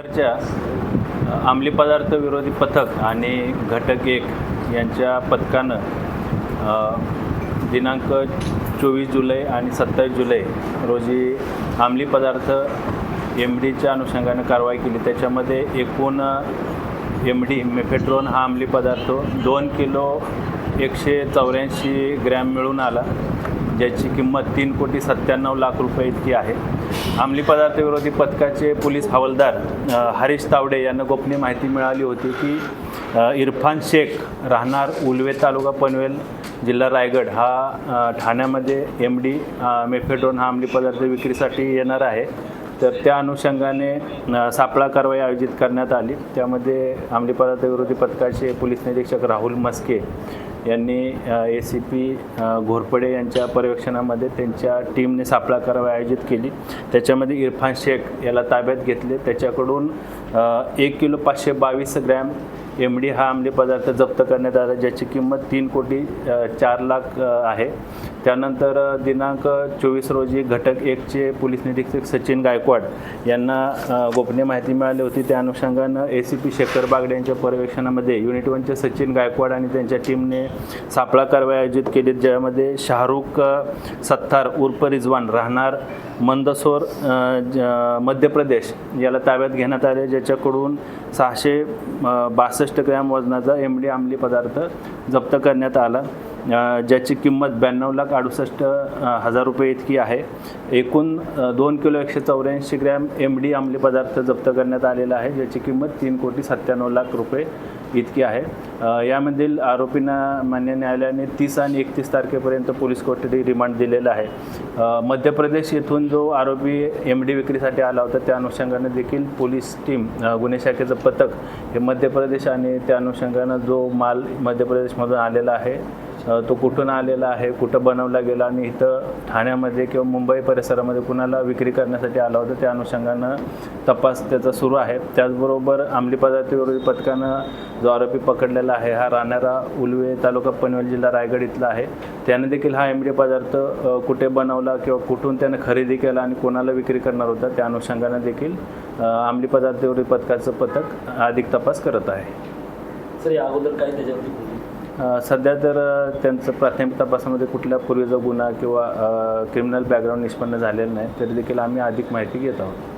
च्या अंमली पदार्थ विरोधी पथक आणि घटक 1 यांच्या पथकानं दिनांक 24 जुलै आणि 27 जुलै रोजी अंमली पदार्थ MDच्या अनुषंगाने कारवाई केली। त्याच्यामध्ये एकूण MD मेफेड्रोन हा अंमली पदार्थ 2 किलो 184 ग्रॅम मिळून आला, ज्याची किंमत 3,97,00,000 रुपये इतकी आहे। अंमली पदार्थ विरोधी पथकाचे पोलीस हवालदार हरीश तावडे यांना गोपनीय माहिती मिळाली होती की इरफान शेख राहणार उलवे तालुका पनवेल जिल्हा रायगड हा ठाण्यामध्ये MD मेफेड्रोन हा अंमली पदार्थ विक्रीसाठी येणार आहे। तर त्या अनुषंगाने सापळा कारवाई आयोजित करण्यात आली। त्यामध्ये अंमली पदार्थ विरोधी पथकाचे पोलीस निरीक्षक राहुल मस्के यांनी ACP घोरपडे यांच्या पर्यवेक्षणामध्ये त्यांच्या टीमने सापळा कारवाई आयोजित केली। त्याच्यामध्ये इरफान शेख याला ताब्यात घेतले। त्याच्याकडून 1 किलो 522 ग्रॅम MD हा अंमली पदार्थ जप्त करण्यात आला, ज्याची किंमत 3,04,00,000 आहे। त्यानंतर दिनांक 24 रोजी घटक 1 चे पोलीस निरीक्षक सचिन गायकवाड यांना गोपनीय माहिती मिळाली होती। त्या अनुषंगानं ACP शेखर बागडे यांच्या पर्यवेक्षणामध्ये युनिट 1 चे सचिन गायकवाड आणि त्यांच्या टीमने सापळा कारवाई आयोजित केली, ज्यामध्ये शाहरुख सत्तार उर्फ रिजवान राहणार मंदसौर मध्य प्रदेश याला ताब्यात घेण्यात आले, ज्याच्याकडून 662 ग्रॅम वजनाचा MD अंमली पदार्थ जप्त करण्यात आला, ज्याची किंमत 92,68,000 रुपये इतकी आहे। एकूण 2 किलो 184 ग्रॅम MD अंमली पदार्थ जप्त करण्यात आलेला आहे, ज्याची किंमत 3,97,00,000 रुपये इतकी आहे। यामधील आरोपींना मान्य न्यायालयाने 30 आणि 31 तारखेपर्यंत पोलीस कोठडी रिमांड दिलेला आहे। मध्य प्रदेश येथून जो आरोपी MD विक्रीसाठी आला होता, त्या अनुषंगाने देखील पोलीस टीम गुन्हे शाखेचं पथक हे मध्य प्रदेश आणि त्या अनुषंगानं जो माल मध्य प्रदेशमधून आलेला आहे तो कुठून आलेला आहे, कुठं बनवला गेला आणि इथं ठाण्यामध्ये किंवा मुंबई परिसरामध्ये कुणाला विक्री करण्यासाठी आला होता, त्या अनुषंगानं तपास त्याचा सुरू आहे। त्याचबरोबर अंमली पदार्थ विरोधी पथकानं जो आरोपी पकडलेला आहे हा राहणारा उलवे तालुका पनवेल जिल्हा रायगड इथला आहे। त्याने देखील हा MD पदार्थ कुठे बनवला किंवा कुठून त्याने खरेदी केला आणि कोणाला विक्री करणार होता, त्या अनुषंगानं देखील अंमली पदार्थ विरोधी पथकाचं पथक अधिक तपास करत आहे। सर, या अगोदर काय त्याच्यावरती सध्या तर त्यांचं प्राथमिक तपासामध्ये कुठल्या पूर्वीचा गुन्हा किंवा क्रिमिनल बॅकग्राऊंड निष्पन्न झालेलं नाही, तरी देखील आम्ही अधिक माहिती घेत आहोत।